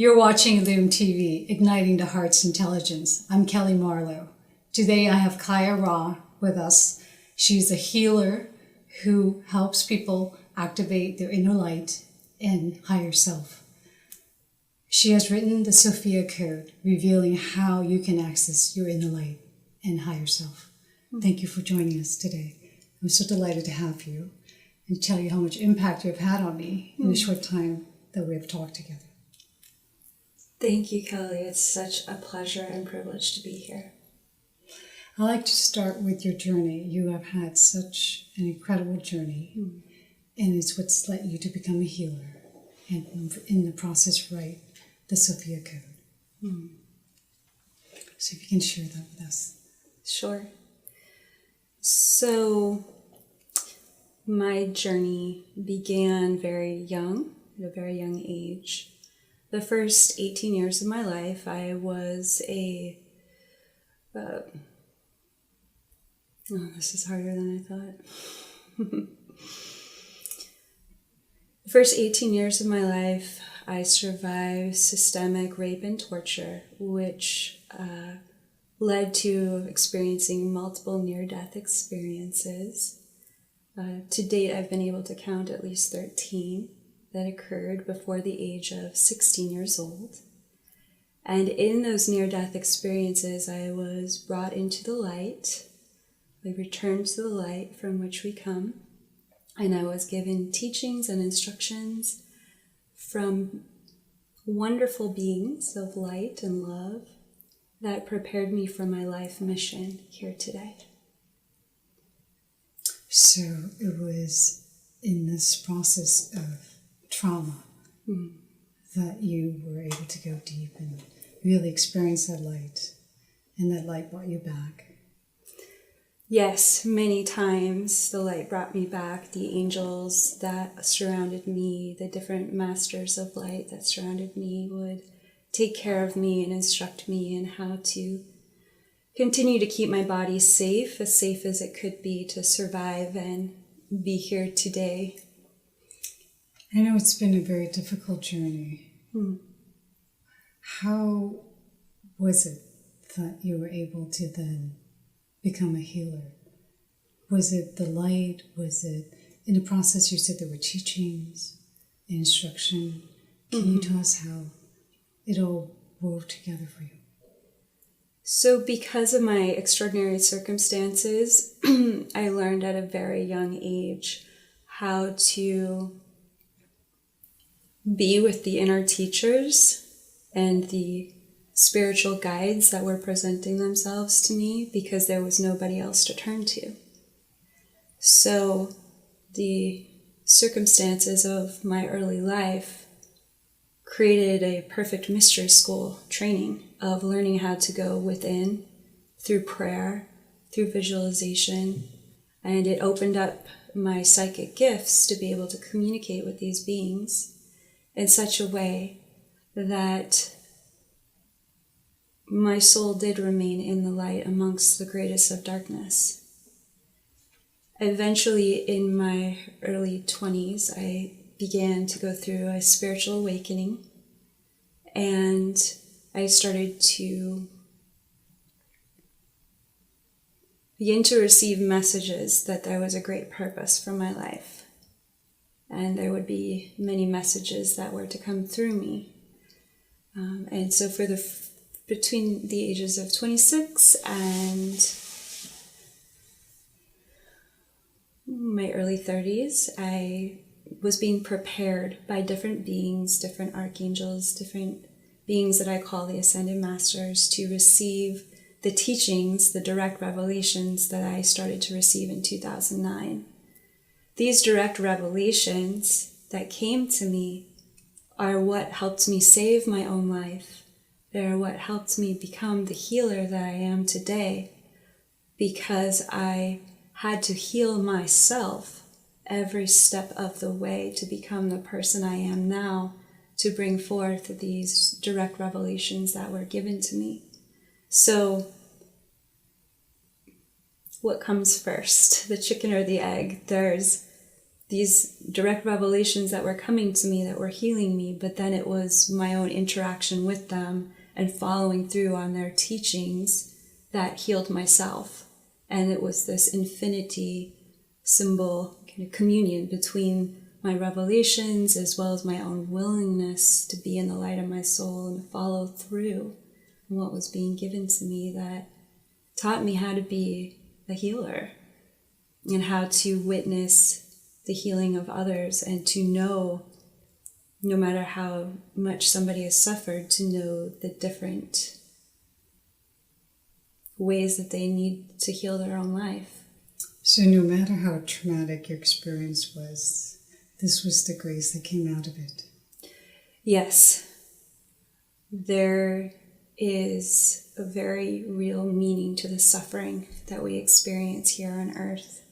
You're watching Loom TV, Igniting the Heart's Intelligence. I'm Kelly Marlowe. Today I have Kaia Ra with us. She's a healer who helps people activate their inner light and higher self. She has written the Sophia Code, revealing how you can access your inner light and higher self. Thank you for joining us today. I'm so delighted to have you and tell you how much impact you've had on me in the short time that we have talked together. Thank you, Kelly. It's such a pleasure and privilege to be here. I'd like to start with your journey. You have had such an incredible journey, and it's what's led you to become a healer, and in the process write the Sophia Code. So if you can share that with us. Sure. So my journey began very young, at a very young age. The first 18 years of my life, I was this is harder than I thought. The first 18 years of my life, I survived systemic rape and torture, which led to experiencing multiple near-death experiences. To date, I've been able to count at least 13 that occurred before the age of 16 years old. And in those near-death experiences, I was brought into the light. I returned to the light from which we come, and I was given teachings and instructions from wonderful beings of light and love that prepared me for my life mission here today. So it was in this process of trauma that you were able to go deep and really experience that light, and that light brought you back. Yes, many times the light brought me back. The angels that surrounded me, the different masters of light that surrounded me would take care of me and instruct me in how to continue to keep my body safe as it could be to survive and be here today. I know it's been a very difficult journey. How was it that you were able to then become a healer? Was it the light? Was it in the process? You said there were teachings, instruction. Can you tell us how it all wove together for you? So because of my extraordinary circumstances, I learned at a very young age how to be with the inner teachers and the spiritual guides that were presenting themselves to me, because there was nobody else to turn to. So the circumstances of my early life created a perfect mystery school training of learning how to go within through prayer, through visualization, and it opened up my psychic gifts to be able to communicate with these beings in such a way that my soul did remain in the light amongst the greatest of darkness. Eventually, in my early 20s, I began to go through a spiritual awakening, and I started to begin to receive messages that there was a great purpose for my life. And there would be many messages that were to come through me. And so between the ages of 26 and my early 30s, I was being prepared by different beings, different archangels, different beings that I call the Ascended Masters, to receive the teachings, the direct revelations that I started to receive in 2009. These direct revelations that came to me are what helped me save my own life. They're what helped me become the healer that I am today, because I had to heal myself every step of the way to become the person I am now, to bring forth these direct revelations that were given to me. So, what comes first, the chicken or the egg? There's these direct revelations that were coming to me that were healing me, but then it was my own interaction with them and following through on their teachings that healed myself. And it was this infinity symbol, kind of communion between my revelations as well as my own willingness to be in the light of my soul and follow through on what was being given to me, that taught me how to be a healer and how to witness the healing of others, and to know, no matter how much somebody has suffered, to know the different ways that they need to heal their own life. So no matter how traumatic your experience was, this was the grace that came out of it. Yes. There is a very real meaning to the suffering that we experience here on earth,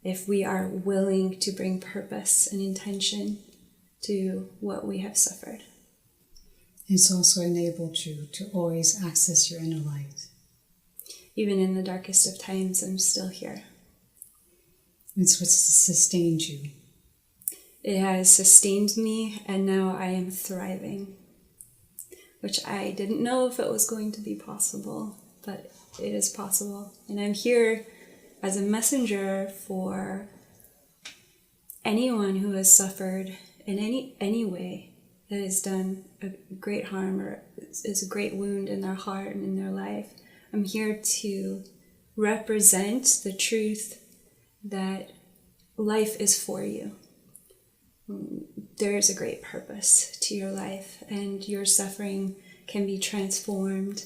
if we are willing to bring purpose and intention to what we have suffered. It's also enabled you to always access your inner light. Even in the darkest of times, I'm still here. It's what sustained you. It has sustained me, and now I am thriving, which I didn't know if it was going to be possible, but it is possible. And I'm here as a messenger for anyone who has suffered in any way that has done a great harm or is a great wound in their heart and in their life. I'm here to represent the truth that life is for you. There is a great purpose to your life, and your suffering can be transformed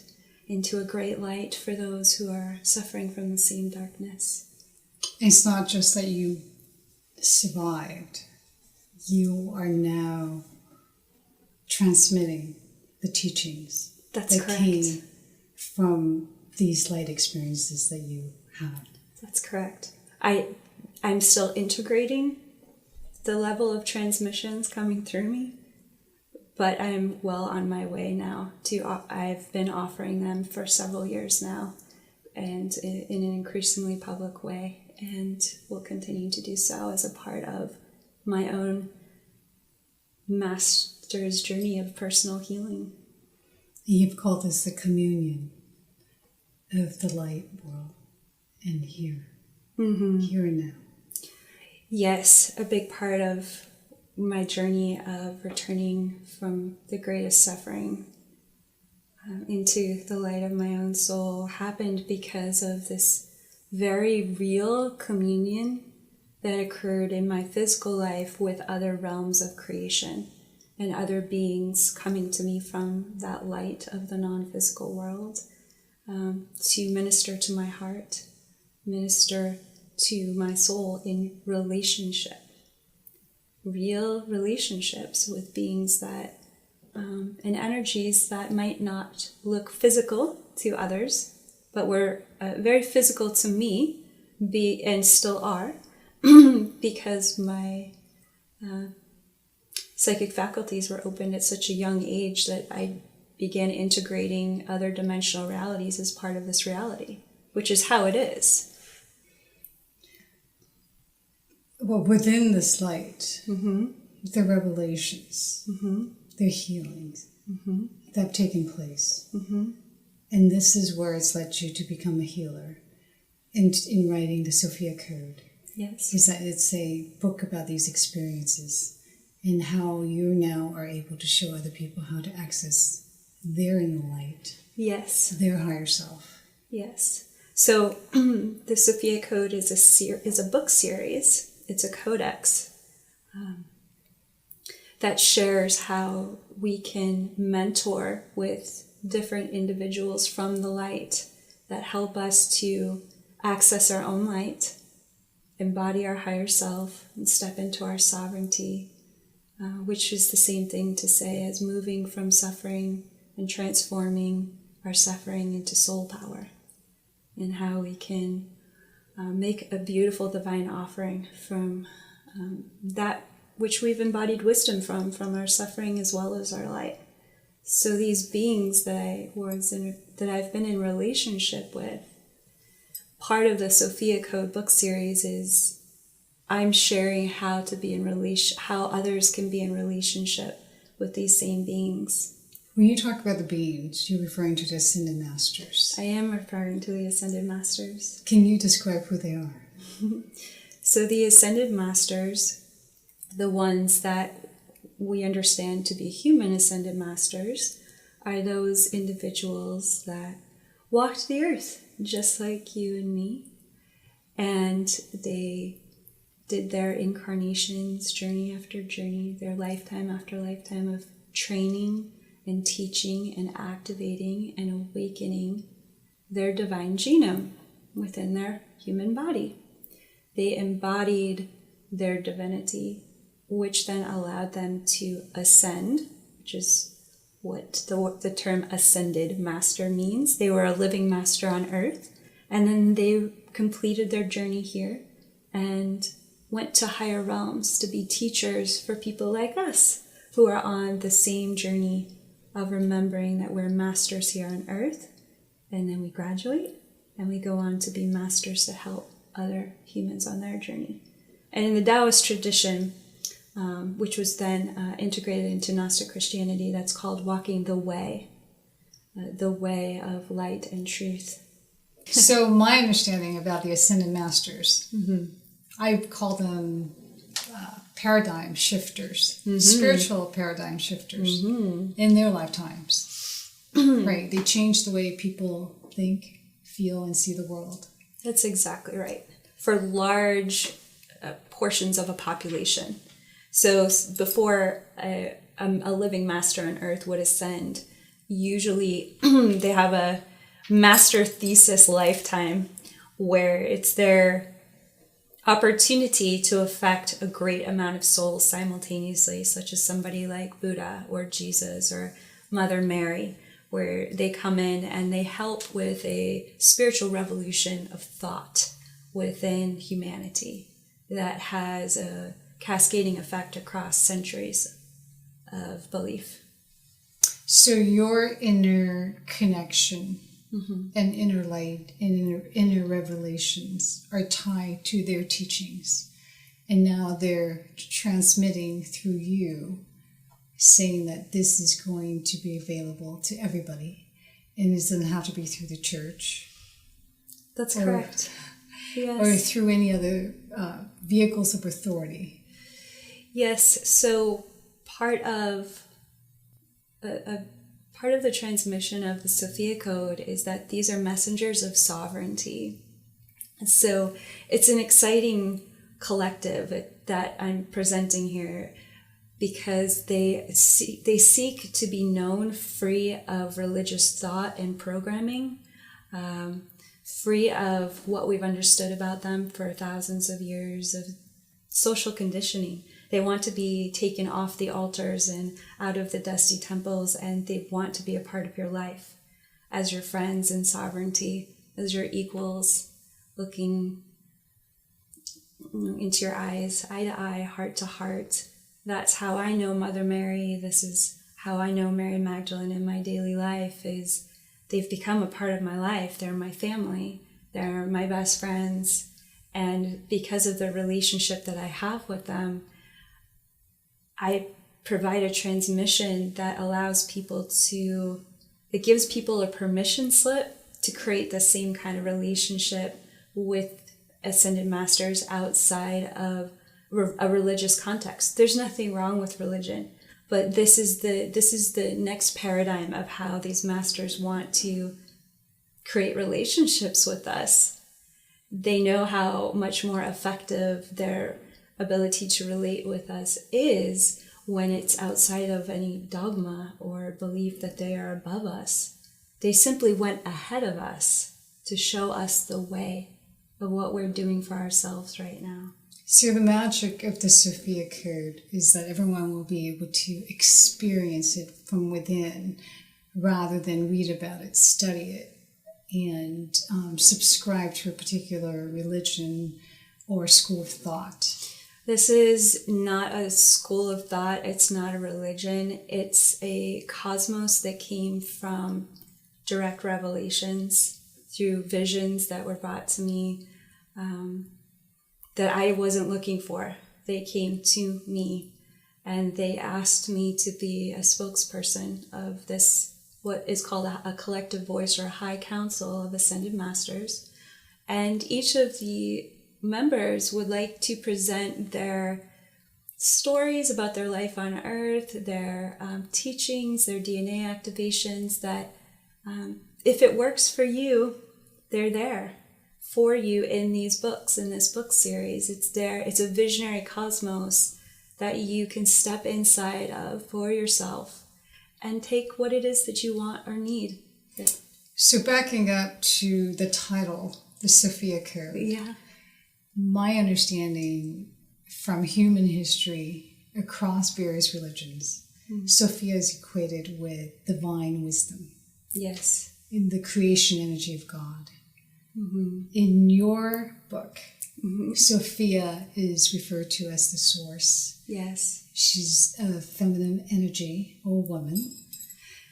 into a great light for those who are suffering from the same darkness. It's not just that you survived. You are now transmitting the teachings that correct. Came from these light experiences that you had. That's correct. I'm still integrating the level of transmissions coming through me, but I'm well on my way now I've been offering them for several years now, and in an increasingly public way, and will continue to do so as a part of my own master's journey of personal healing. You've called this the communion of the light world and here. Mm-hmm. Here and now. Yes, a big part of my journey of returning from the greatest suffering into the light of my own soul happened because of this very real communion that occurred in my physical life with other realms of creation and other beings coming to me from that light of the non-physical world, to minister to my heart, minister to my soul in relationship, real relationships with beings that and energies that might not look physical to others, but were very physical to me, and still are, because my psychic faculties were opened at such a young age that I began integrating other dimensional realities as part of this reality, which is how it is. Well, within this light, Mm-hmm. the revelations, Mm-hmm. the healings Mm-hmm. that have taken place. Mm-hmm. And this is where it's led you to become a healer. And in writing the Sophia Code, Yes. is that it's a book about these experiences and how you now are able to show other people how to access their inner light, Yes. their higher self. Yes. So the Sophia Code is a book series. It's a codex that shares how we can mentor with different individuals from the light that help us to access our own light, embody our higher self, and step into our sovereignty, which is the same thing to say as moving from suffering and transforming our suffering into soul power, and how we can make a beautiful divine offering from that which we've embodied wisdom from our suffering as well as our light. So these beings that I've been in relationship with, part of the Sophia Code book series is I'm sharing how to be in relation, how others can be in relationship with these same beings. When you talk about the beings, you're referring to the Ascended Masters. I am referring to the Ascended Masters. Can you describe who they are? So the Ascended Masters, the ones that we understand to be human Ascended Masters, are those individuals that walked the earth just like you and me. And they did their incarnations, journey after journey, their lifetime after lifetime of training and teaching and activating and awakening their divine genome within their human body. They embodied their divinity, which then allowed them to ascend, which is what the term ascended master means. They were a living master on earth, and then they completed their journey here and went to higher realms to be teachers for people like us who are on the same journey of remembering that we're masters here on earth, and then we graduate and we go on to be masters to help other humans on their journey. And in the Taoist tradition, which was then integrated into Gnostic Christianity, that's called walking the way of light and truth. So my understanding about the Ascended Masters, I call them paradigm shifters, spiritual paradigm shifters in their lifetimes. Right. They change the way people think, feel, and see the world. That's exactly right. For large portions of a population. So before a living master on earth would ascend, usually they have a master thesis lifetime where it's their opportunity to affect a great amount of souls simultaneously, such as somebody like Buddha or Jesus or Mother Mary, where they come in and they help with a spiritual revolution of thought within humanity that has a cascading effect across centuries of belief. So your inner connection and inner light and inner revelations are tied to their teachings. And now they're transmitting through you, saying that this is going to be available to everybody. And it doesn't have to be through the church. That's correct. Yes. Or through any other vehicles of authority. Yes. So part of the transmission of the Sophia Code is that these are messengers of sovereignty. So it's an exciting collective that I'm presenting here because they seek to be known free of religious thought and programming, free of what we've understood about them for thousands of years of social conditioning. They want to be taken off the altars and out of the dusty temples, and they want to be a part of your life as your friends in sovereignty, as your equals, looking into your eyes, eye to eye, heart to heart. That's how I know Mother Mary. This is how I know Mary Magdalene in my daily life. Is they've become a part of my life. They're my family. They're my best friends. And because of the relationship that I have with them, I provide a transmission that allows people it gives people a permission slip to create the same kind of relationship with Ascended Masters outside of a religious context. There's nothing wrong with religion, but this is the next paradigm of how these masters want to create relationships with us. They know how much more effective their ability to relate with us is when it's outside of any dogma or belief that they are above us. They simply went ahead of us to show us the way of what we're doing for ourselves right now. So the magic of the Sophia Code is that everyone will be able to experience it from within rather than read about it, study it, and subscribe to a particular religion or school of thought. This is not a school of thought. It's not a religion. It's a cosmos that came from direct revelations through visions that were brought to me that I wasn't looking for. They came to me and they asked me to be a spokesperson of this, what is called a collective voice or a high council of ascended masters. And each of the members would like to present their stories about their life on Earth, their teachings, their DNA activations, that if it works for you, they're there for you in these books, in this book series. It's there. It's a visionary cosmos that you can step inside of for yourself and take what it is that you want or need. So backing up to the title, the Sophia Code. Yeah. My understanding from human history across various religions, Sophia is equated with divine wisdom. Yes. In the creation energy of God. In your book, Sophia is referred to as the source. Yes. She's a feminine energy or woman.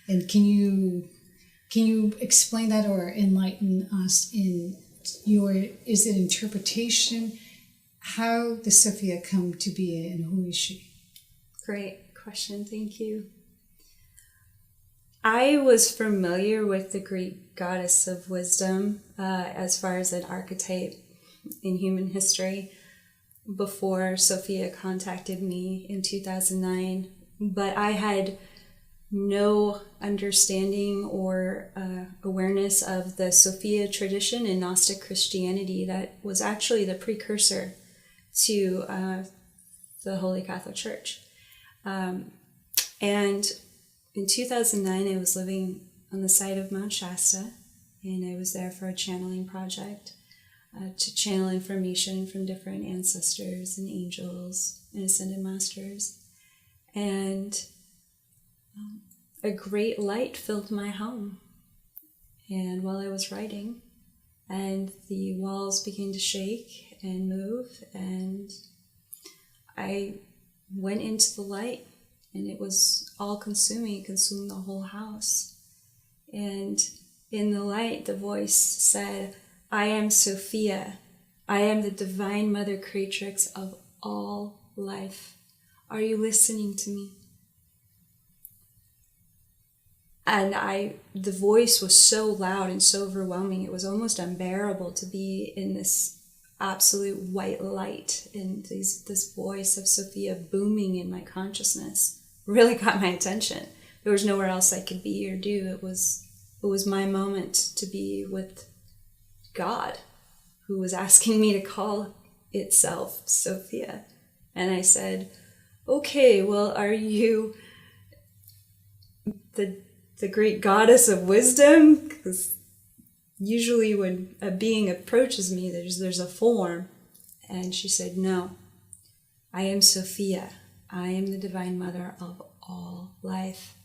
And can you explain that or enlighten us in is it interpretation? How does Sophia come to be and who is she? Great question, thank you. I was familiar with the Greek goddess of wisdom as far as an archetype in human history before Sophia contacted me in 2009, but I had no understanding or awareness of the Sophia tradition in Gnostic Christianity that was actually the precursor to the Holy Catholic Church. And in 2009, I was living on the site of Mount Shasta, and I was there for a channeling project to channel information from different ancestors and angels and ascended masters. And a great light filled my home. And while I was writing, and the walls began to shake and move, and I went into the light, and it was all-consuming. It consumed the whole house. And in the light, the voice said, "I am Sophia. I am the divine mother creatrix of all life. Are you listening to me?" And the voice was so loud and so overwhelming, it was almost unbearable to be in this absolute white light, and this voice of Sophia booming in my consciousness really got my attention. There was nowhere else I could be or do. It was my moment to be with God, who was asking me to call itself Sophia. And I said, "Okay, well, are you the Greek goddess of wisdom?" Because usually when a being approaches me, there's a form. And she said, "No, I am Sophia. I am the divine mother of all life.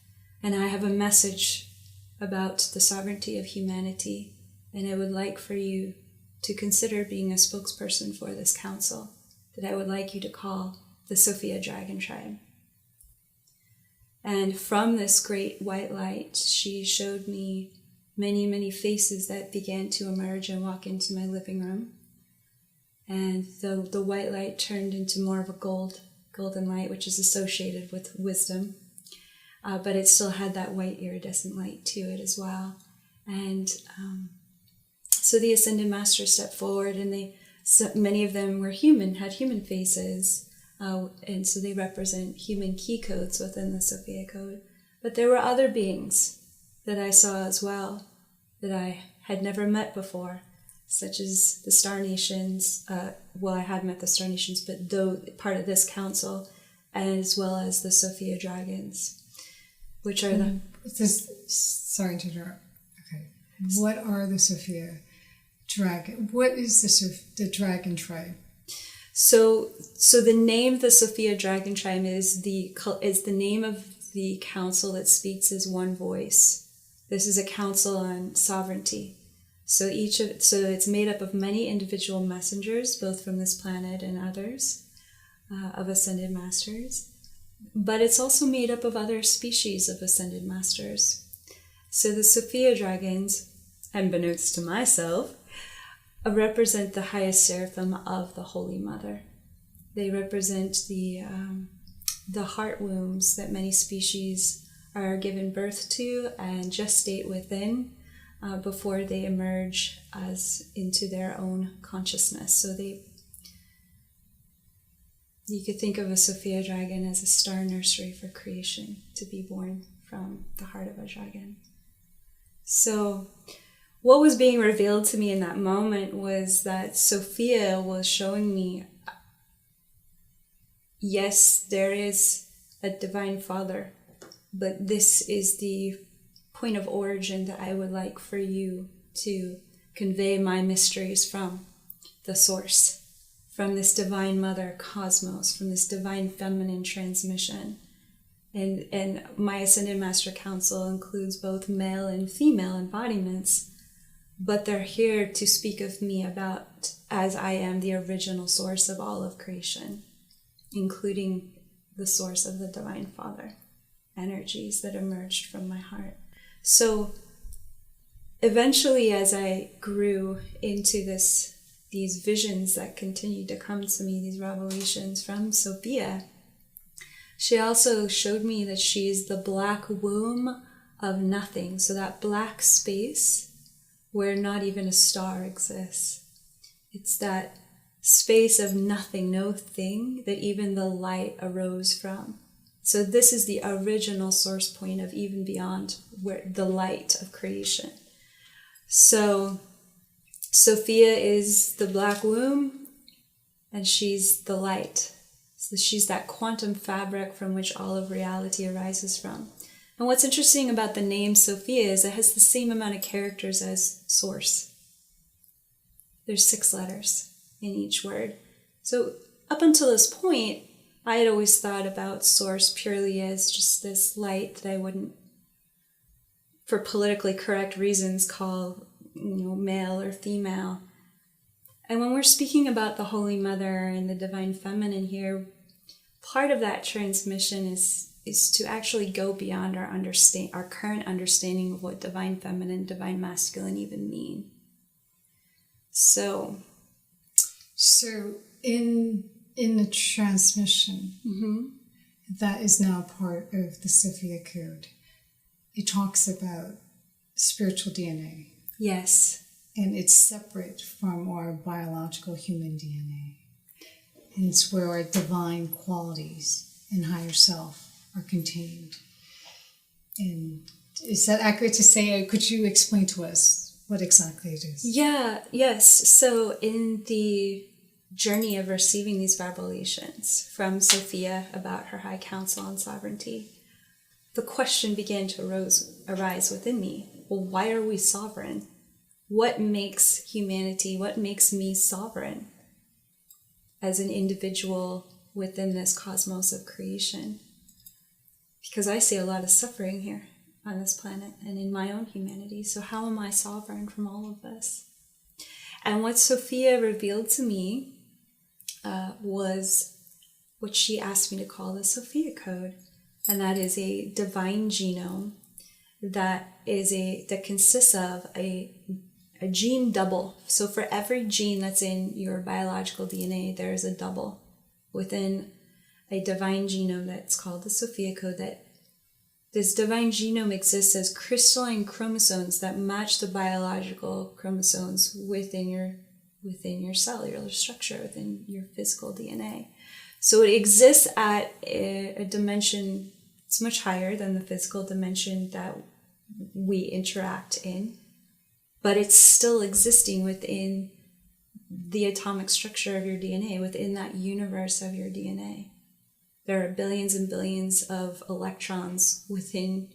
And I have a message about the sovereignty of humanity. And I would like for you to consider being a spokesperson for this council that I would like you to call the Sophia Dragon Tribe." And from this great white light, she showed me many, many faces that began to emerge and walk into my living room. And the white light turned into more of a golden light, which is associated with wisdom. But it still had that white iridescent light to it as well. And so the Ascended Masters stepped forward, and many of them were human, had human faces. And so they represent human key codes within the Sophia Code. But there were other beings that I saw as well that I had never met before, such as the Star Nations. Well, I had met the Star Nations, but though part of this council, as well as the Sophia Dragons, which are Sorry to interrupt. Okay. What are the Sophia Dragon? What is the Dragon Tribe? So the name of the Sophia Dragon Tribe is the name of the council that speaks as one voice. This is a council on sovereignty. So it's made up of many individual messengers, both from this planet and others, of Ascended Masters. But it's also made up of other species of Ascended Masters. So the Sophia Dragons, unbeknownst to myself, represent the highest seraphim of the Holy Mother. They represent the heart wombs that many species are given birth to and gestate within before they emerge as into their own consciousness. So you could think of a Sophia dragon as a star nursery for creation, to be born from the heart of a dragon. So what was being revealed to me in that moment was that Sophia was showing me, yes, there is a divine Father, but this is the point of origin that I would like for you to convey my mysteries from the source, from this divine mother cosmos, from this divine feminine transmission. And my Ascended Master Council includes both male and female embodiments, but they're here to speak of me about as I am the original source of all of creation, including the source of the Divine Father, energies that emerged from my heart. So eventually, as I grew into these visions that continued to come to me, these revelations from Sophia, she also showed me that she's the black womb of nothing. So that black space where not even a star exists. It's that space of nothing, no thing that even the light arose from. So this is the original source point of even beyond where the light of creation. So Sophia is the black womb and she's the light. So she's that quantum fabric from which all of reality arises from. And what's interesting about the name Sophia is it has the same amount of characters as source. There's 6 letters in each word. So up until this point, I had always thought about source purely as just this light that I wouldn't, for politically correct reasons, call male or female. And when we're speaking about the Holy Mother and the Divine Feminine here, part of that transmission is to actually go beyond our current understanding of what Divine Feminine, Divine Masculine even mean. So in the transmission that is now part of the Sophia Code, it talks about spiritual DNA. Yes. And it's separate from our biological human DNA. And it's where our divine qualities and higher self are contained. And is that accurate to say? Could you explain to us what exactly it is? Yes. So in the journey of receiving these revelations from Sophia about her high council and sovereignty, the question began to arise within me. Well, why are we sovereign? What makes humanity, what makes me sovereign as an individual within this cosmos of creation? Because I see a lot of suffering here on this planet and in my own humanity. So how am I sovereign from all of this? And what Sophia revealed to me was what she asked me to call the Sophia Code. And that is a divine genome that consists of a gene double. So for every gene that's in your biological DNA, there's a double within a divine genome that's called the Sophia Code. That this divine genome exists as crystalline chromosomes that match the biological chromosomes within your cellular structure, within your physical DNA. So it exists at a dimension, it's much higher than the physical dimension that we interact in, but it's still existing within the atomic structure of your DNA, within that universe of your DNA. There are billions and billions of electrons within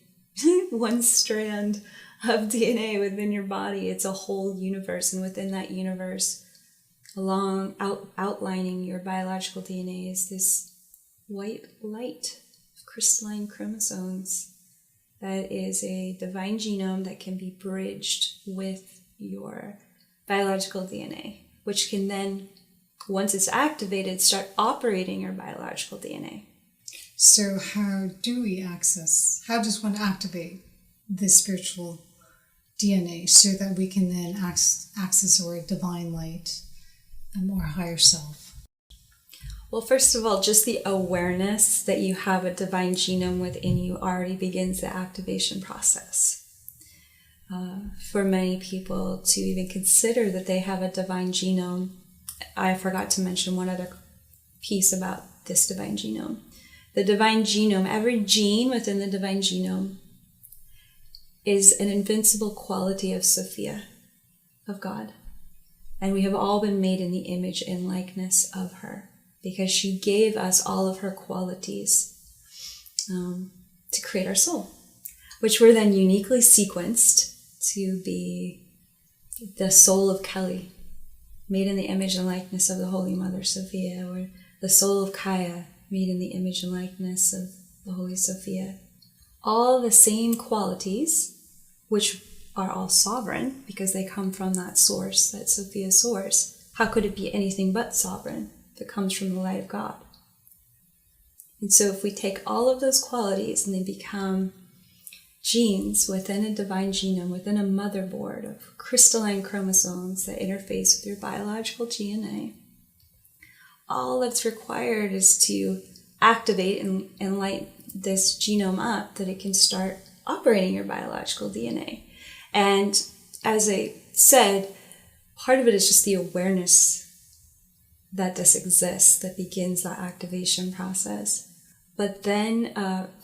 one strand of DNA within your body. It's a whole universe, and within that universe, outlining your biological DNA is this white light of crystalline chromosomes. That is a divine genome that can be bridged with your biological DNA, which can then, once it's activated, start operating your biological DNA. So how does one activate this spiritual DNA so that we can then access our divine light and more higher self? Well, first of all, just the awareness that you have a divine genome within you already begins the activation process. For many people to even consider that they have a divine genome, I forgot to mention one other piece about this divine genome. The divine genome, every gene within the divine genome is an invincible quality of Sophia, of God. And we have all been made in the image and likeness of her, because she gave us all of her qualities to create our soul, which were then uniquely sequenced to be the soul of Kelly, made in the image and likeness of the Holy Mother Sophia, or the soul of Kaia, made in the image and likeness of the Holy Sophia. All the same qualities, which are all sovereign because they come from that source, that Sophia source. How could it be anything but sovereign if it comes from the light of God? And so if we take all of those qualities and they become genes within a divine genome, within a motherboard of crystalline chromosomes that interface with your biological DNA, all that's required is to activate and light this genome up that it can start operating your biological DNA. And as I said, part of it is just the awareness that this exists that begins that activation process. But then,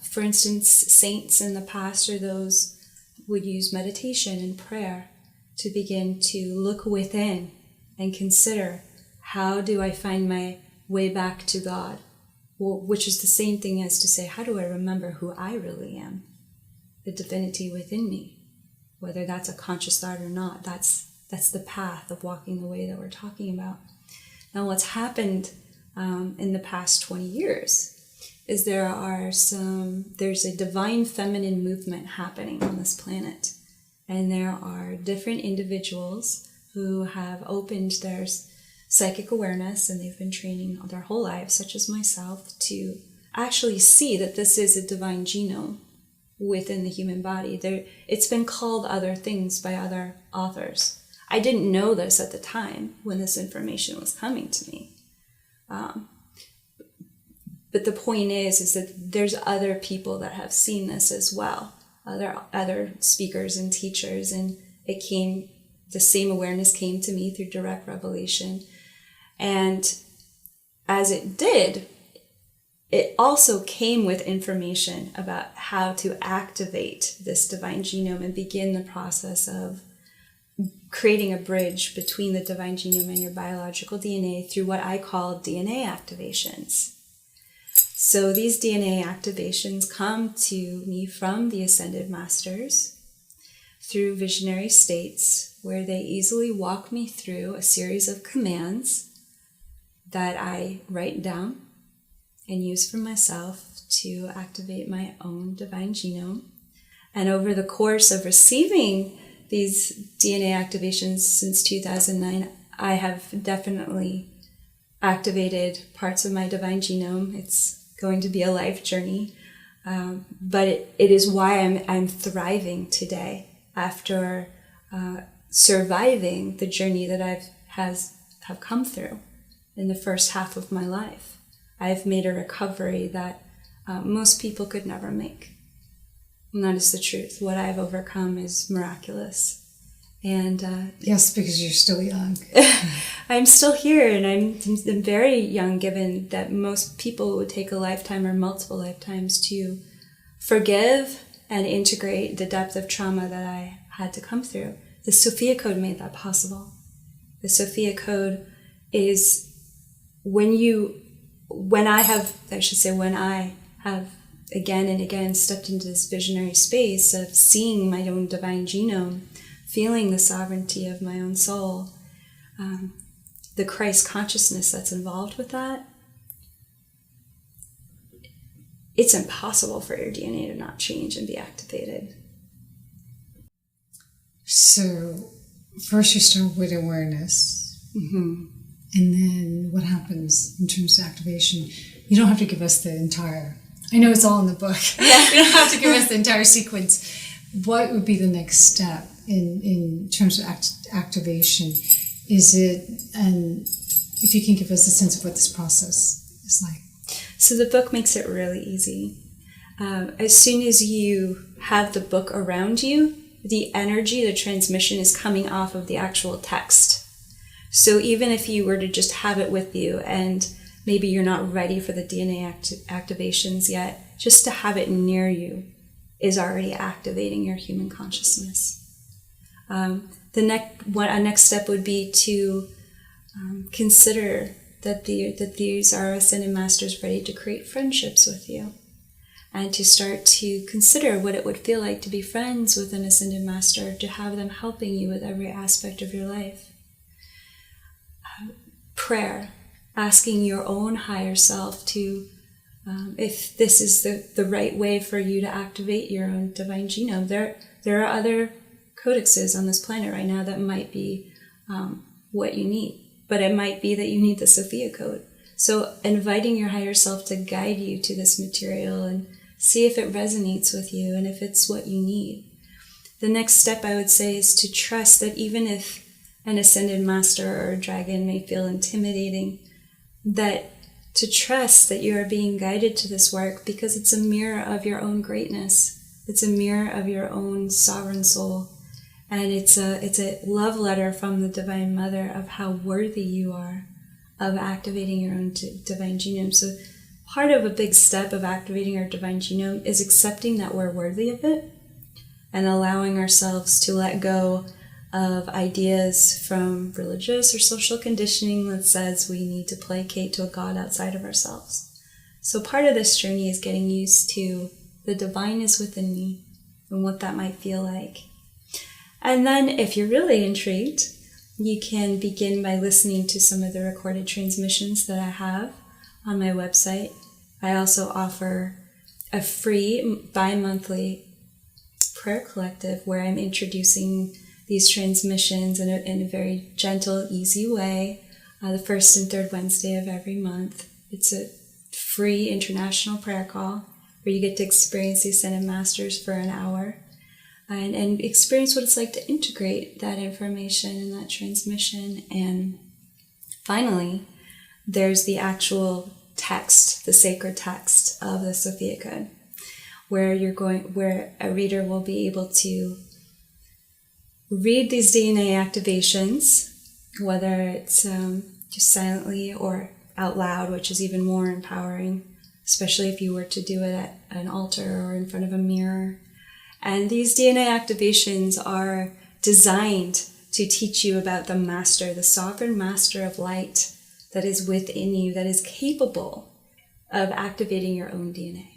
for instance, saints in the past or those would use meditation and prayer to begin to look within and consider, how do I find my way back to God? Well, which is the same thing as to say, how do I remember who I really am? The divinity within me. Whether that's a conscious thought or not, that's the path of walking the way that we're talking about. Now, what's happened in the past 20 years is there's a divine feminine movement happening on this planet. And there are different individuals who have opened their psychic awareness, and they've been training their whole lives, such as myself, to actually see that this is a divine genome within the human body. It's been called other things by other authors. I didn't know this at the time when this information was coming to me. But the point is that there's other people that have seen this as well, other speakers and teachers, and the same awareness came to me through direct revelation. And as it did, it also came with information about how to activate this divine genome and begin the process of creating a bridge between the divine genome and your biological DNA through what I call DNA activations. So these DNA activations come to me from the Ascended Masters through visionary states where they easily walk me through a series of commands that I write down and use for myself to activate my own divine genome. And over the course of receiving these DNA activations since 2009, I have definitely activated parts of my divine genome. It's going to be a life journey, but it is why I'm thriving today after surviving the journey that have come through in the first half of my life. I've made a recovery that most people could never make. And that is the truth. What I've overcome is miraculous. And yes, because you're still young. I'm still here, and I'm very young, given that most people would take a lifetime or multiple lifetimes to forgive and integrate the depth of trauma that I had to come through. The Sophia Code made that possible. The Sophia Code is when I have again and again stepped into this visionary space of seeing my own divine genome, feeling the sovereignty of my own soul, the Christ consciousness that's involved with that, it's impossible for your DNA to not change and be activated. So first you start with awareness. Mm-hmm. And then what happens in terms of activation? You don't have to give us the entire, I know it's all in the book. Yeah. You don't have to give us the entire sequence. What would be the next step in terms of activation? Is it, and if you can give us a sense of what this process is like. So the book makes it really easy. As soon as you have the book around you, the energy, the transmission is coming off of the actual text. So even if you were to just have it with you and maybe you're not ready for the DNA activations yet, just to have it near you is already activating your human consciousness. A next step would be to consider that these are ascended masters ready to create friendships with you, and to start to consider what it would feel like to be friends with an ascended master, to have them helping you with every aspect of your life. Prayer, asking your own higher self to, if this is the right way for you to activate your own divine genome. There are other codexes on this planet right now that might be what you need, but it might be that you need the Sophia code. So inviting your higher self to guide you to this material and see if it resonates with you and if it's what you need. The next step, I would say, is to trust that even if an ascended master or a dragon may feel intimidating, that to trust that you are being guided to this work because it's a mirror of your own greatness. It's a mirror of your own sovereign soul. And it's a love letter from the Divine Mother of how worthy you are of activating your own divine genome. So part of a big step of activating our divine genome is accepting that we're worthy of it and allowing ourselves to let go of ideas from religious or social conditioning that says we need to placate to a God outside of ourselves. So part of this journey is getting used to the divine is within me and what that might feel like. And then if you're really intrigued, you can begin by listening to some of the recorded transmissions that I have on my website. I also offer a free bi-monthly prayer collective where I'm introducing these transmissions in a very gentle, easy way, the first and third Wednesday of every month. It's a free international prayer call where you get to experience the Ascended Masters for an hour and experience what it's like to integrate that information and that transmission. And finally, there's the actual text, the sacred text of the Sophia Code, where a reader will be able to read these DNA activations, whether it's just silently or out loud, which is even more empowering, especially if you were to do it at an altar or in front of a mirror. And these DNA activations are designed to teach you about the master, the sovereign master of light that is within you, that is capable of activating your own DNA.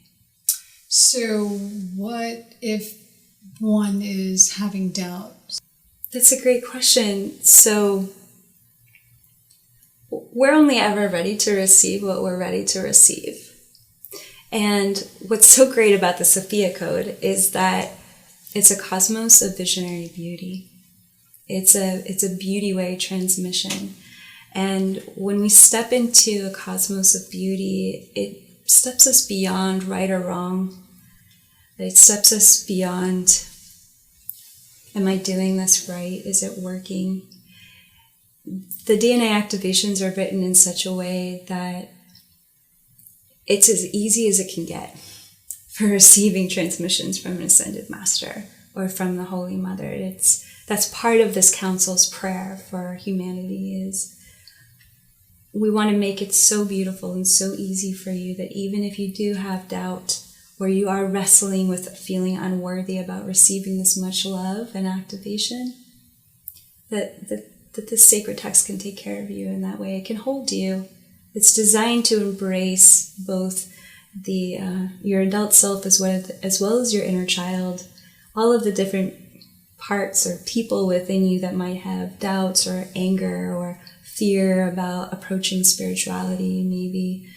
So what if one is having doubt? That's a great question. So we're only ever ready to receive what we're ready to receive. And what's so great about the Sophia Code is that it's a cosmos of visionary beauty. It's a beauty way transmission. And when we step into a cosmos of beauty, it steps us beyond right or wrong. It steps us beyond, am I doing this right? Is it working? The DNA activations are written in such a way that it's as easy as it can get for receiving transmissions from an Ascended Master or from the Holy Mother. That's part of this council's prayer for humanity, is we want to make it so beautiful and so easy for you that even if you do have doubt or you are wrestling with feeling unworthy about receiving this much love and activation, that the sacred text can take care of you in that way. It can hold you. It's designed to embrace both your adult self as well as your inner child, all of the different parts or people within you that might have doubts or anger or fear about approaching spirituality. Maybe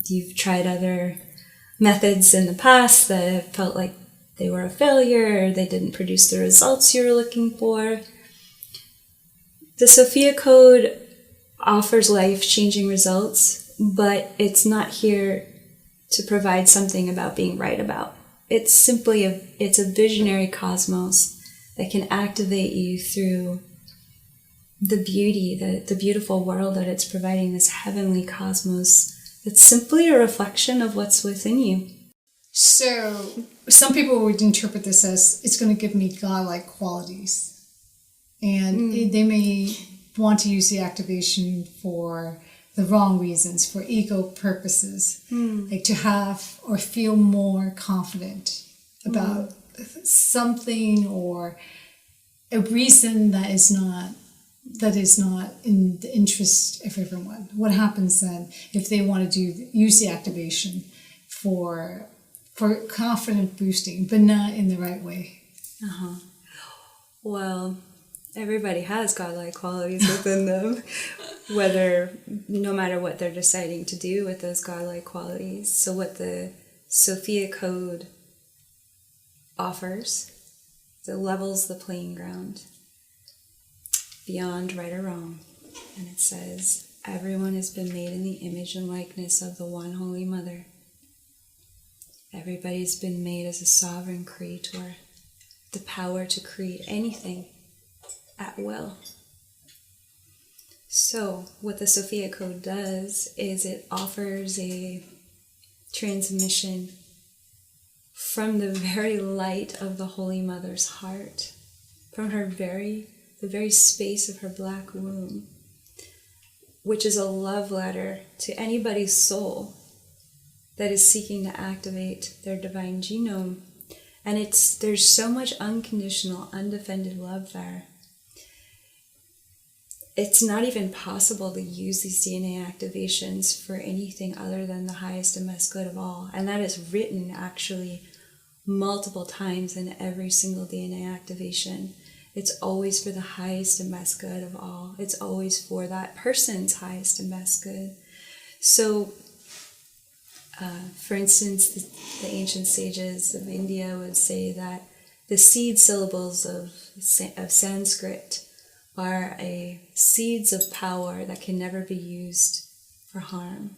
you've tried other methods in the past that have felt like they were a failure or they didn't produce the results you were looking for. The Sophia Code offers life-changing results, but it's not here to provide something about being right about. It's simply it's a visionary cosmos that can activate you through the beauty, the beautiful world that it's providing, this heavenly cosmos that's simply a reflection of what's within you. So some people would interpret this as it's going to give me godlike qualities. And they may want to use the activation for the wrong reasons, for ego purposes, like to have or feel more confident about something or a reason that is not in the interest of everyone. What happens then if they want to use the activation for confident boosting, but not in the right way? Well, everybody has godlike qualities within them, no matter what they're deciding to do with those godlike qualities. So what the Sophia Code offers, it levels the playing ground beyond right or wrong. And it says, everyone has been made in the image and likeness of the one Holy Mother. Everybody's been made as a sovereign creator, the power to create anything at will. So what the Sophia Code does is it offers a transmission from the very light of the Holy Mother's heart, from the very space of her black womb, which is a love letter to anybody's soul that is seeking to activate their divine genome. And there's so much unconditional, undefended love there. It's not even possible to use these DNA activations for anything other than the highest and best good of all. And that is written actually multiple times in every single DNA activation. It's always for the highest and best good of all. It's always for that person's highest and best good. So, for instance, the ancient sages of India would say that the seed syllables of Sanskrit are seeds of power that can never be used for harm.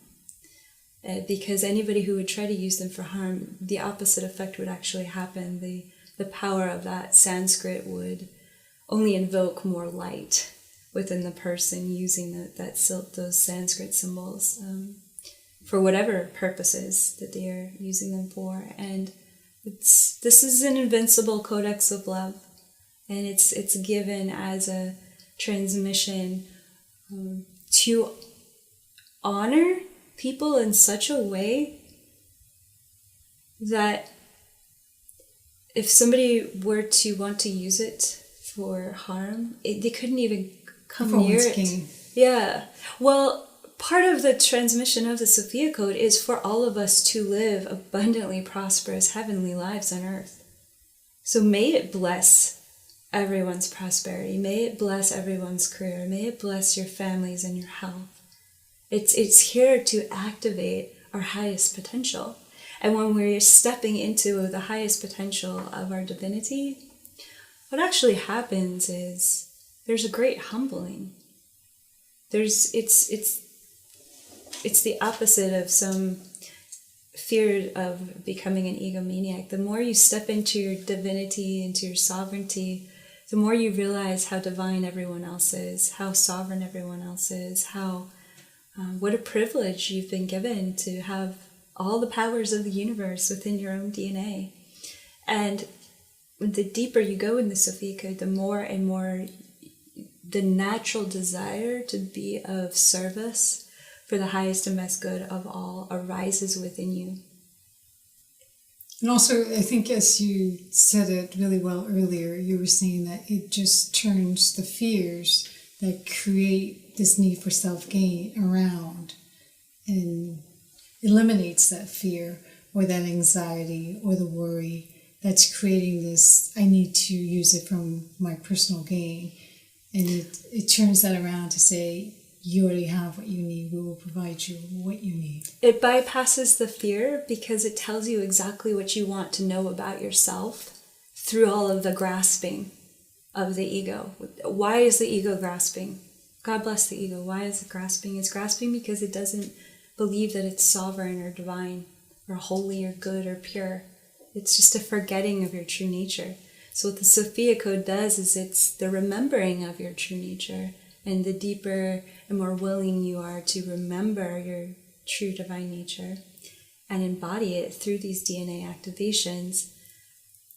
Because anybody who would try to use them for harm, the opposite effect would actually happen. The power of that Sanskrit would only invoke more light within the person using those Sanskrit symbols for whatever purposes that they are using them for. And this is an invincible codex of love, and it's given as a transmission to honor people in such a way that if somebody were to want to use it for harm, they couldn't even come near it. Gain. Yeah. Well, part of the transmission of the Sophia Code is for all of us to live abundantly prosperous heavenly lives on earth. So may it bless everyone's prosperity. May it bless everyone's career. May it bless your families and your health. It's here to activate our highest potential. And when we're stepping into the highest potential of our divinity, what actually happens is there's a great humbling. It's the opposite of some fear of becoming an egomaniac. The more you step into your divinity, into your sovereignty, the more you realize how divine everyone else is, how sovereign everyone else is, what a privilege you've been given to have all the powers of the universe within your own DNA. And the deeper you go in the Sophia Code, the more and more the natural desire to be of service for the highest and best good of all arises within you. And also, I think as you said it really well earlier, you were saying that it just turns the fears that create this need for self-gain around and eliminates that fear or that anxiety or the worry that's creating this, I need to use it from my personal gain. And it turns that around to say, you already have what you need. We will provide you what you need. It bypasses the fear because it tells you exactly what you want to know about yourself through all of the grasping of the ego. Why is the ego grasping? God bless the ego. Why is it grasping? It's grasping because it doesn't believe that it's sovereign or divine or holy or good or pure. It's just a forgetting of your true nature. So what the Sophia Code does is it's the remembering of your true nature. And the deeper and more willing you are to remember your true divine nature and embody it through these DNA activations,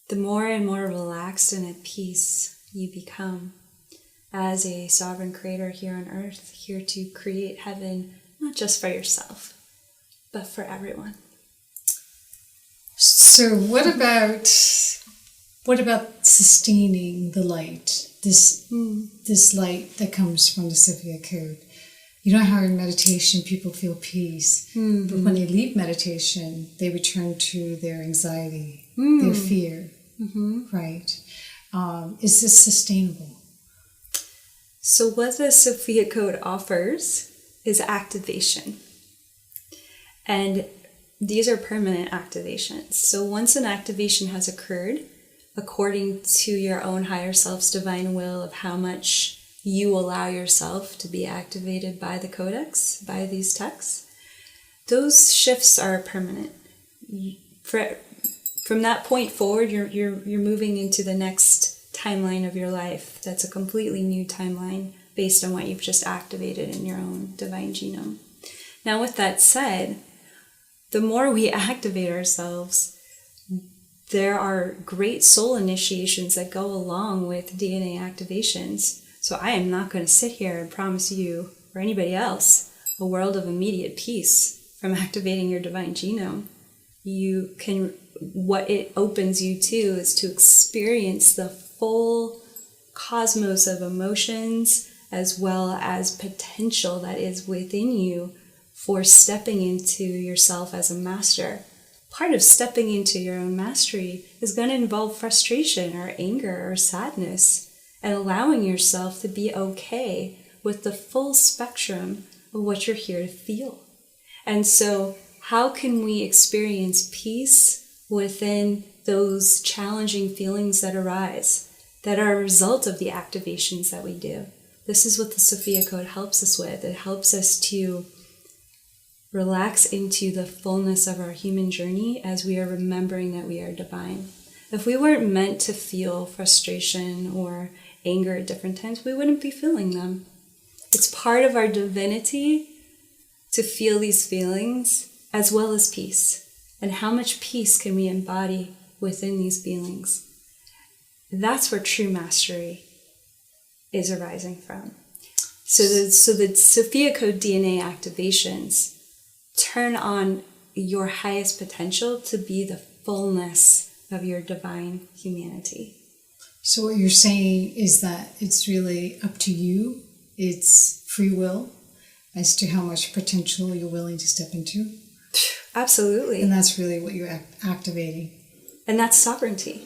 the more and more relaxed and at peace you become as a sovereign creator here on earth, here to create heaven, not just for yourself, but for everyone. So what about sustaining the light, this light that comes from the Sophia Code? You know how in meditation people feel peace, but when they leave meditation, they return to their anxiety, their fear, right? Is this sustainable? So what the Sophia Code offers is activation. And these are permanent activations. So once an activation has occurred, according to your own higher self's divine will of how much you allow yourself to be activated by the codex, by these texts, those shifts are permanent. From that point forward, you're moving into the next timeline of your life. That's a completely new timeline based on what you've just activated in your own divine genome. Now, with that said, the more we activate ourselves, there are great soul initiations that go along with DNA activations. So I am not going to sit here and promise you or anybody else a world of immediate peace from activating your divine genome. What it opens you to is to experience the full cosmos of emotions as well as potential that is within you for stepping into yourself as a master. Part of stepping into your own mastery is going to involve frustration or anger or sadness, and allowing yourself to be okay with the full spectrum of what you're here to feel. And so how can we experience peace within those challenging feelings that arise, that are a result of the activations that we do? This is what the Sophia Code helps us with. It helps us to relax into the fullness of our human journey as we are remembering that we are divine. If we weren't meant to feel frustration or anger at different times, we wouldn't be feeling them. It's part of our divinity to feel these feelings as well as peace. And how much peace can we embody within these feelings? That's where true mastery is arising from. So the Sophia Code DNA activations turn on your highest potential to be the fullness of your divine humanity. So what you're saying is that it's really up to you. It's free will as to how much potential you're willing to step into. Absolutely. And that's really what you're activating. And that's sovereignty.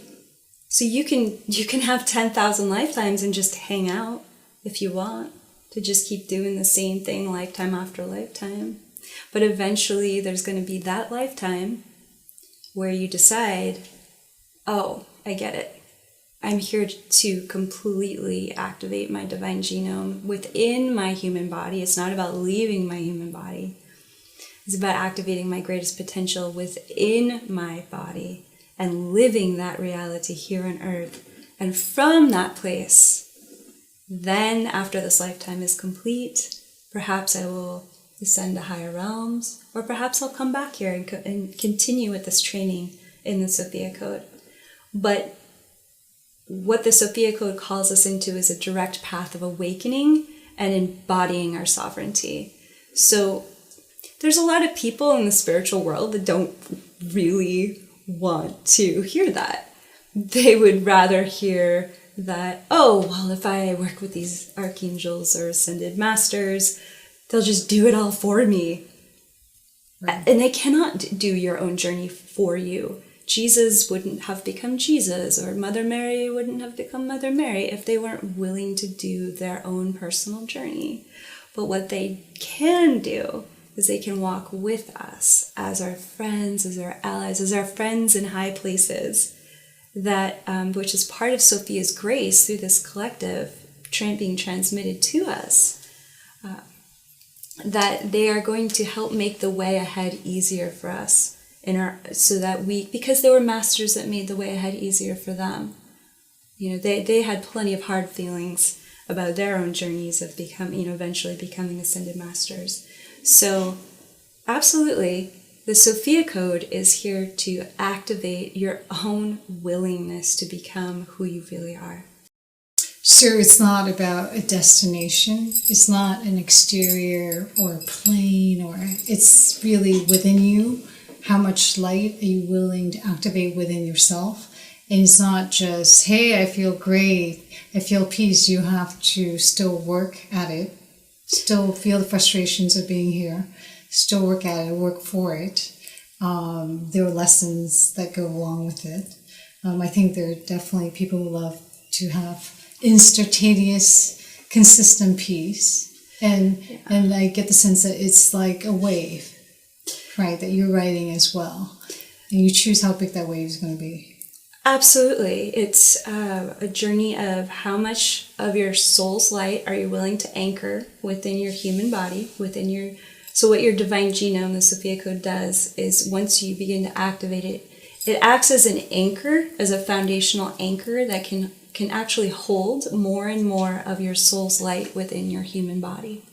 So you can have 10,000 lifetimes and just hang out if you want, to just keep doing the same thing lifetime after lifetime. But eventually there's going to be that lifetime where you decide, oh, I get it. I'm here to completely activate my divine genome within my human body. It's not about leaving my human body. It's about activating my greatest potential within my body and living that reality here on earth. And from that place, then after this lifetime is complete, perhaps I will ascend to higher realms, or perhaps I'll come back here and continue with this training in the Sophia Code. But what the Sophia Code calls us into is a direct path of awakening and embodying our sovereignty. So there's a lot of people in the spiritual world that don't really want to hear that. They would rather hear that, oh, well, if I work with these archangels or ascended masters, they'll just do it all for me. Right. And they cannot do your own journey for you. Jesus wouldn't have become Jesus, or Mother Mary wouldn't have become Mother Mary if they weren't willing to do their own personal journey. But what they can do is they can walk with us as our friends, as our allies, as our friends in high places, that which is part of Sophia's grace through this collective being transmitted to us, that they are going to help make the way ahead easier for us because there were masters that made the way ahead easier for them. they had plenty of hard feelings about their own journeys of eventually becoming ascended masters. So absolutely, the Sophia Code is here to activate your own willingness to become who you really are. So it's not about a destination. It's not an exterior or a plane, or it's really within you. How much light are you willing to activate within yourself? And it's not just, hey, I feel great, I feel peace. You have to still work at it, still feel the frustrations of being here, still work at it, work for it. There are lessons that go along with it. I think there are definitely people who love to have instantaneous, consistent peace. And I get the sense that it's like a wave, right, that you're riding as well. And you choose how big that wave is going to be. Absolutely. It's a journey of how much of your soul's light are you willing to anchor within your human body, so what your divine genome, the Sophia Code, does is once you begin to activate it, it acts as an anchor, as a foundational anchor that can actually hold more and more of your soul's light within your human body.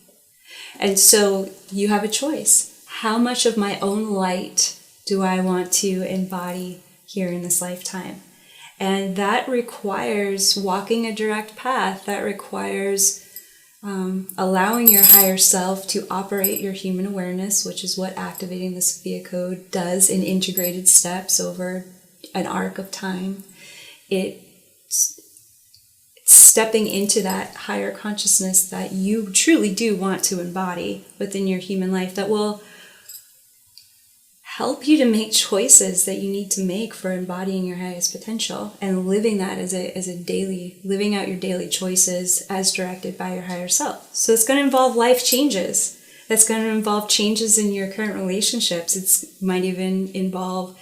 And so you have a choice. How much of my own light do I want to embody here in this lifetime? And that requires walking a direct path. That requires allowing your higher self to operate your human awareness, which is what activating the Sophia Code does in integrated steps over an arc of time. It's stepping into that higher consciousness that you truly do want to embody within your human life, that will help you to make choices that you need to make for embodying your highest potential and living that as a daily, living out your daily choices as directed by your higher self. So it's going to involve life changes. That's going to involve changes in your current relationships. It might even involve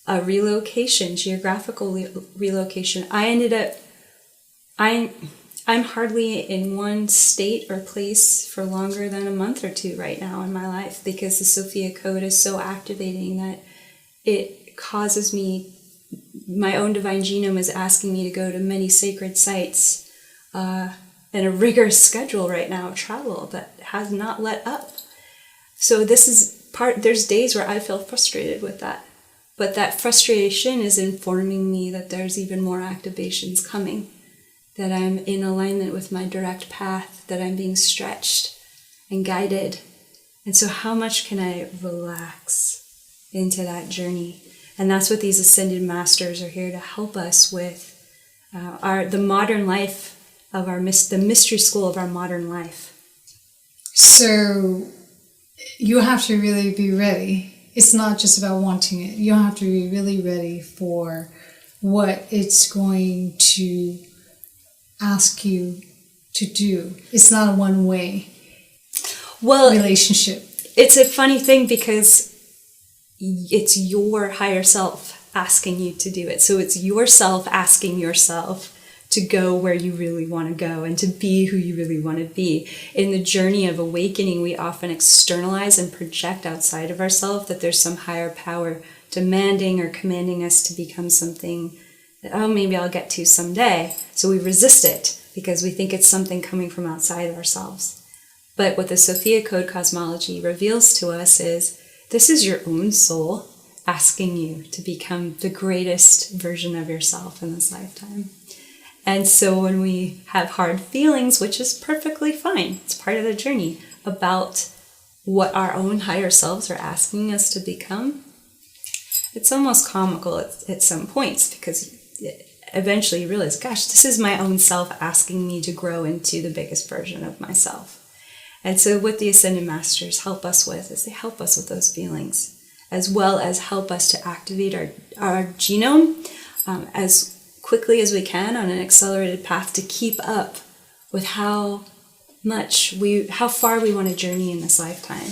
a relocation, geographical relocation. I'm hardly in one state or place for longer than a month or two right now in my life, because the Sophia Code is so activating that it causes me, my own divine genome is asking me to go to many sacred sites and a rigorous schedule right now of travel that has not let up. So this is there's days where I feel frustrated with that. But that frustration is informing me that there's even more activations coming, that I'm in alignment with my direct path, that I'm being stretched and guided. And so how much can I relax into that journey? And that's what these ascended masters are here to help us with, the modern life of the mystery school of our modern life. So you have to really be ready. It's not just about wanting it. You have to be really ready for what it's going to ask you to do. It's not a one-way relationship. It's a funny thing because it's your higher self asking you to do it. So it's yourself asking yourself to go where you really want to go and to be who you really want to be. In the journey of awakening, we often externalize and project outside of ourselves that there's some higher power demanding or commanding us to become something that, oh, maybe I'll get to someday. So we resist it because we think it's something coming from outside of ourselves. But what the Sophia Code cosmology reveals to us is this is your own soul asking you to become the greatest version of yourself in this lifetime. And so when we have hard feelings, which is perfectly fine, it's part of the journey, about what our own higher selves are asking us to become, it's almost comical at some points, because eventually you realize, gosh, this is my own self asking me to grow into the biggest version of myself. And so what the Ascended Masters help us with is they help us with those feelings, as well as help us to activate our genome as quickly as we can on an accelerated path to keep up with how far we want to journey in this lifetime.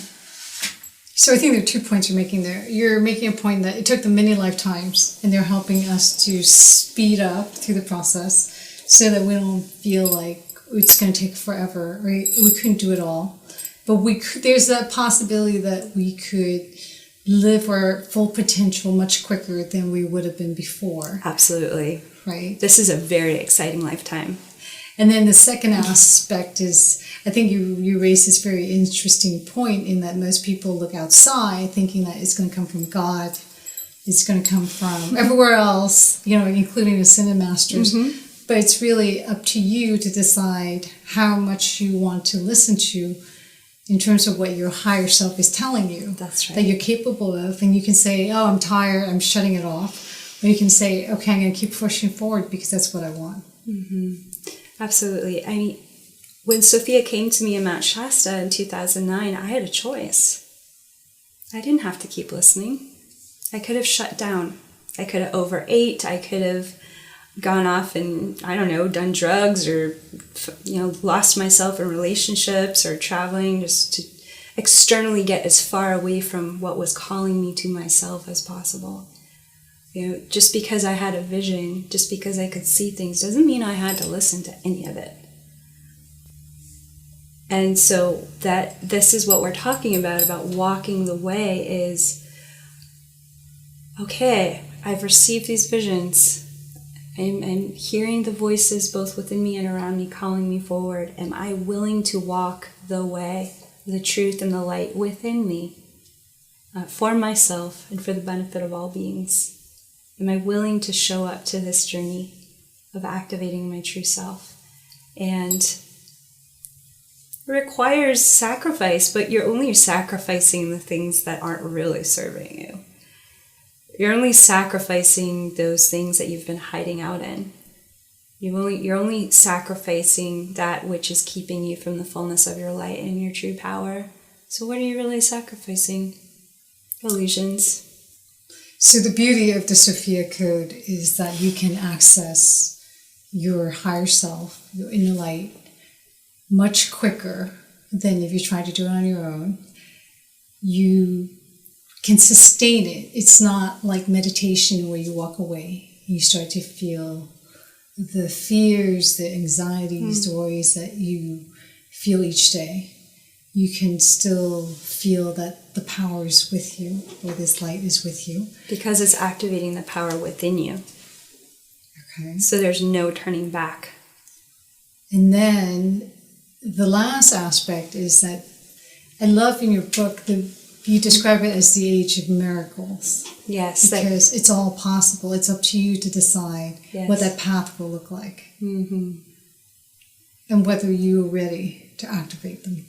So I think there are 2 points you're making there. You're making a point that it took them many lifetimes, and they're helping us to speed up through the process so that we don't feel like it's going to take forever, right? We couldn't do it all. But there's that possibility that we could live our full potential much quicker than we would have been before. Absolutely. right? This is a very exciting lifetime. And then the second aspect is, I think you raised this very interesting point in that most people look outside thinking that it's going to come from God, it's going to come from everywhere else, including the Ascended Masters. But it's really up to you to decide how much you want to listen to in terms of what your higher self is telling you. That's right. That you're capable of. And you can say, oh, I'm tired, I'm shutting it off. Or you can say, okay, I'm going to keep pushing forward because that's what I want. Absolutely. I mean, when Sophia came to me in Mount Shasta in 2009, I had a choice. I didn't have to keep listening. I could have shut down. I could have overate. I could have gone off and, I don't know, done drugs or, lost myself in relationships or traveling just to externally get as far away from what was calling me to myself as possible. Just because I had a vision, just because I could see things, doesn't mean I had to listen to any of it. And so this is what we're talking about walking the way is, okay, I've received these visions. I'm hearing the voices both within me and around me calling me forward. Am I willing to walk the way, the truth and the light within me for myself and for the benefit of all beings? Am I willing to show up to this journey of activating my true self? And it requires sacrifice, but you're only sacrificing the things that aren't really serving you. You're only sacrificing those things that you've been hiding out in. You're only sacrificing that which is keeping you from the fullness of your light and your true power. So what are you really sacrificing? Illusions. So the beauty of the Sophia Code is that you can access your higher self, your inner light, much quicker than if you try to do it on your own. You can sustain it. It's not like meditation where you walk away. You start to feel the fears, the anxieties, the worries that you feel each day. You can still feel that the power is with you, or this light is with you. Because it's activating the power within you. Okay. So there's no turning back. And then the last aspect is that I love in your book, you describe it as the age of miracles. Yes. Because it's all possible. It's up to you to decide what that path will look like. Mm-hmm. And whether you're ready to activate them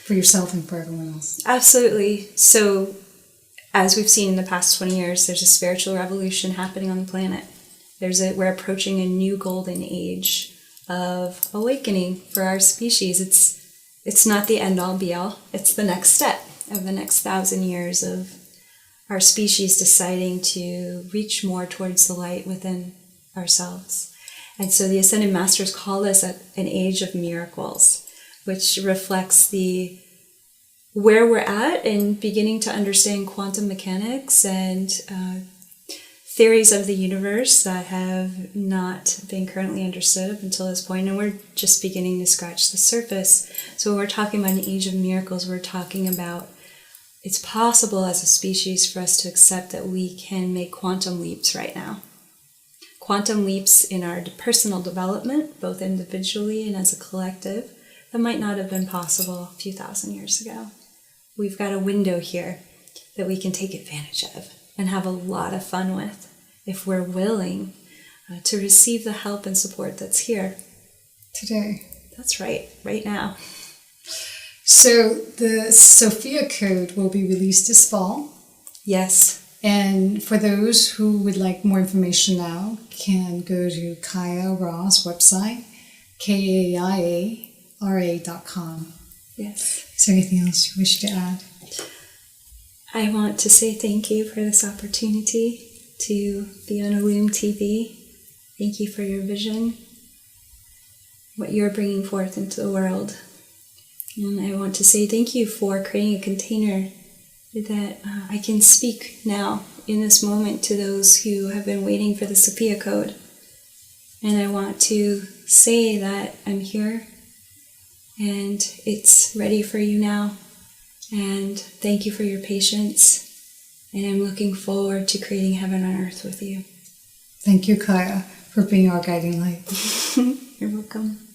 for yourself and for everyone else. Absolutely. So, as we've seen in the past 20 years, there's a spiritual revolution happening on the planet. We're approaching a new golden age of awakening for our species. It's not the end-all be-all. It's the next step of the next 1,000 years of our species deciding to reach more towards the light within ourselves. And so the Ascended Masters call this an age of miracles, which reflects where we're at in beginning to understand quantum mechanics and theories of the universe that have not been currently understood up until this point, and we're just beginning to scratch the surface. So when we're talking about an age of miracles, we're talking about it's possible as a species for us to accept that we can make quantum leaps right now. Quantum leaps in our personal development, both individually and as a collective, that might not have been possible a few thousand years ago. We've got a window here that we can take advantage of and have a lot of fun with if we're willing to receive the help and support that's here. Today. That's right now. So the Sophia Code will be released this fall. Yes. And for those who would like more information now, can go to Kaia Ra's website, KAIARA.com. Yes. Is there anything else you wish to add? I want to say thank you for this opportunity to be on Illum TV. Thank you for your vision, what you're bringing forth into the world. And I want to say thank you for creating a container that I can speak now in this moment to those who have been waiting for the Sophia Code. And I want to say that I'm here and it's ready for you now. And thank you for your patience. And I'm looking forward to creating heaven on earth with you. Thank you, Kaia, for for being our guiding light. You're welcome.